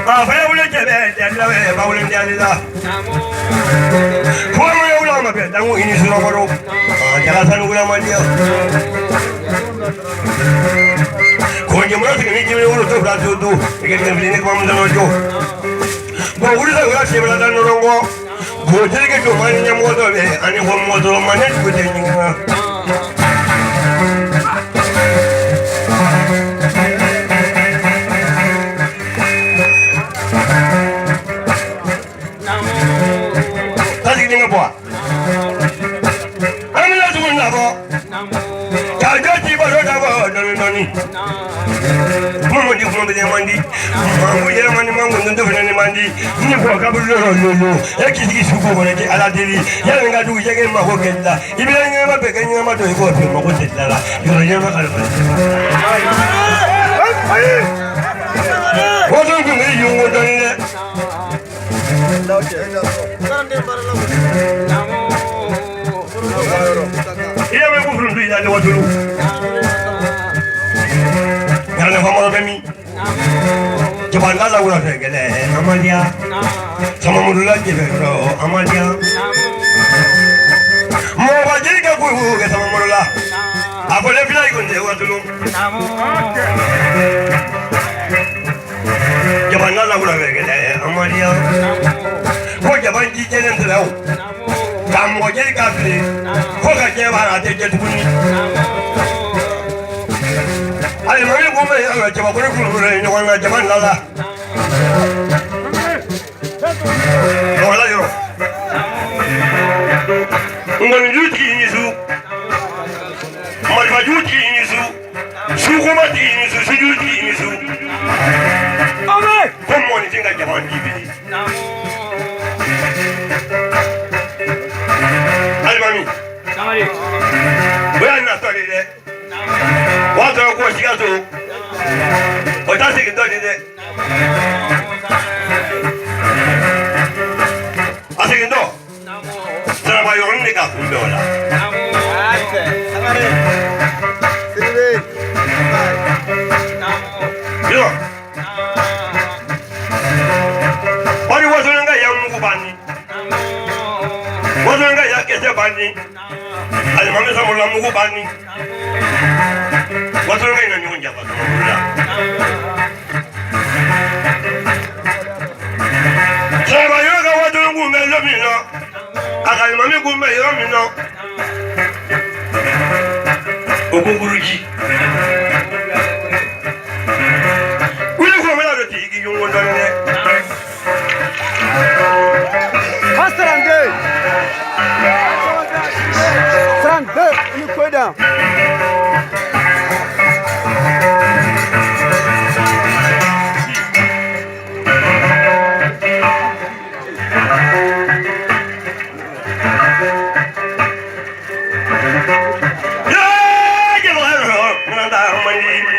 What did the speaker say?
Faya wule kebe jadila we ba wule jadila. Ko mo wula ma be dangu ini sura koro. Jala san wula ma dia. Ko je mo tigi ni wulu to da do. Ke ke ni ko mo no jo. Bo wulu da wula se bla da no rongo. Bo je ke to mani nyamo do be ani ko mo do mani ko je ni ga. Mandi mangu yere mani mangu ndo fene mandi ni ko kabulu lolo e kisi suko ko ke ala deli yere nga du yege ma ko kella ibira nga ma be kenya ma do ko pe ma ko tella yo yere ma kala ko do ko ngi yo ngo do ni le iya me ko furu ya le watulu Karena kamu kami, coba nggak ulah segala, amalia, sama mula je bro, amalia. Mau baca ke kubu ke sama mula, apa lebih lagi kunci waktu lu? Coba nggak ulah segala, amalia. Kau coba cincin terau, kamu jadi kafir, kau kerja barat jadi bunyi. Ay, mami, ¿cómo me llama? Chama, ¿cómo me llama? No, llaman nada. No, la yo. Un yuti nisu. Mal yuti nisu. Sukumati nisu, sujuti nisu. Ame, ¿cómo ni tenga llaman gibi? Ay, mami. Samari. Voy a nacer de. Watu wako shikazo. Otasi kitoni de. Asikindo. Sana ba yorni ka kundola. Ate, samare. Sirve. Yo. Bari wazonga ya Mungu bani. Wazonga ya kese bani. Alimame samula Mungu bani. Watu wengi na nyonja kwa sababu Sema yoga watu wengi umelo mino Akalimami kumbe yo mino Okunguruji Wili kwa mela doti iki yungo ndane Masterande Strande, ini kweda Yeah, give a little.